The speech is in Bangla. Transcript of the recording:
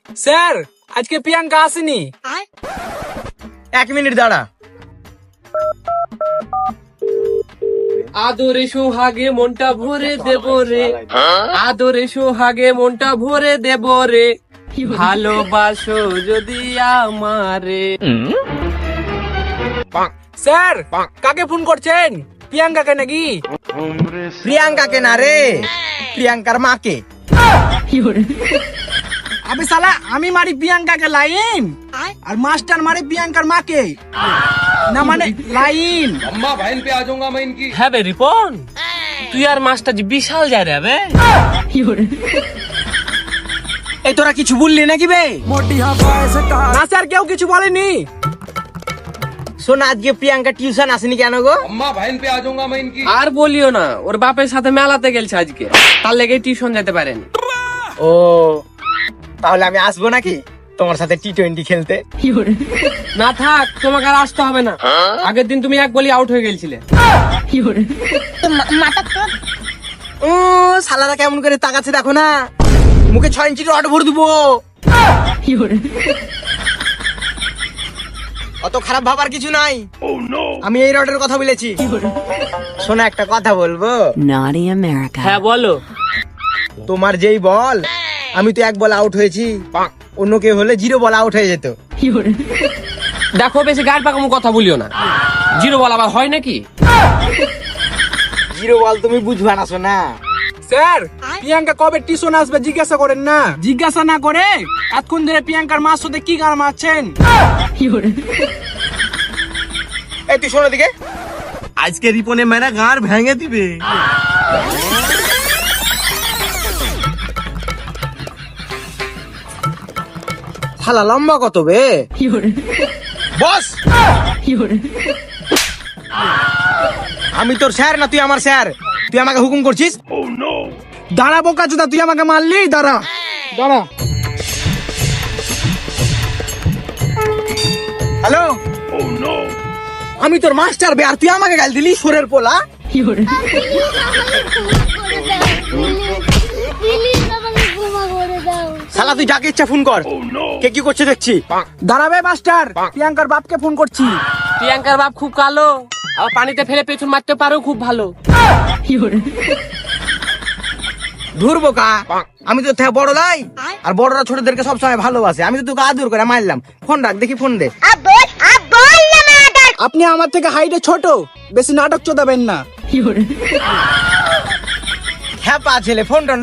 স্যার আজকে প্রিয়াঙ্কা আসেনি। 1 মিনিট দাঁড়া। আদরে সোহাগে মনটা ভরে দেব রে, আদরে সোহাগে মনটা ভরে দেব রে, ভালোবাসো যদি আমারে। স্যার কাকে ফোন করছেন? প্রিয়াঙ্কাকে নাকি? প্রিয়াঙ্কাকে না রে, প্রিয়াঙ্কার মাকে। আবে শালা আমি মারি প্রিয়াঙ্কাকে লাইন আর মাস্টার মারি প্রিয়াঙ্কার মাকে, না মানে লাইন। হ্যাঁ বে রিপন, তুই আর মাস্টার বিশাল যায় রে বে। এই তোরা কিছু বললি নাকি বে? না স্যার কেউ কিছু বলেনি। শোন, আজকে প্রিয়াঙ্কা টিউশন আসেনি কেন গো? আর বলিও না, ওর বাপের সাথে মেলাতে গেলছে আজকে, তার লেগে টিউশন যেতে পারেনি। ও তাহলে আমি আসবো নাকি তোমার সাথে T20 খেলতে? না থাক, তোমাকে আর আসতে হবে না। আগের দিন তুমি এক বলি আউট হয়ে গেছিলে। ও শালারা কেমন করে তাকাচ্ছে দেখো না, মুখে 6 ইঞ্চি রড ভরে দেবো। অত খারাপ ভাবার কিছু নাই, আমি এই রডের কথা বলেছি। শোনা, একটা কথা বলবো? Naughty America. হ্যাঁ বলো। তোমার যেই বল, আমি তো 1 বল আউট হয়েছি, অন্য কেউ হলে 0 বল আউট হয়ে যেত। দেখো বেশি গাড় পাকামো কথা বলিও না, 0 বল আবার হয় নাকি? 0 বল তুমি বুঝবা না শোনা। স্যার প্রিয়াঙ্কা কবে টিউশন আসবে জিজ্ঞাসা করেন না। জিজ্ঞাসা না করে এতক্ষণ ধরে প্রিয়াঙ্কার মার সাথে কি গান মারছেন? এই তুই শোনো দিকে, আজকে রিপনে মেরা গাঁড় ভেঙে দিবে। শালা লম্বা কত বে? বস, আমি তোর স্যার না তুই আমার স্যার? তুই আমাকে হুকুম করছিস? দাঁড়া বোকা চোদা, তুই আমাকে মারলি? দাঁড়া দাঁড়া। হ্যালো, আমি তোর মাস্টার বে, আর তুই আমাকে গাল দিলি সোরের পোলা। শালা তুই যাকে ইচ্ছা ফোন কর, কে কি করছে দেখছি। দাঁড়াবে মাস্টার, প্রিয়াঙ্কার বাপকে ফোন করছি। প্রিয়াঙ্কার বাপ খুব কালো, আবার পানিতে ফেলে পেছন মারতে পারেও খুব ভালো। ধুর বোকা, আমি তো থেকে বড় লাই, আর বড়রা ছোটদেরকে সবসময় ভালোবাসে। আমি তো তোকে আদর করে মারলাম। ফোন রাখ দেখি, ফোন দে। আপনি আমার থেকে হাইটে ছোট, বেশি নাটক চোদাবেন না। হ্যাঁ পা ছেলে, ফোন টোন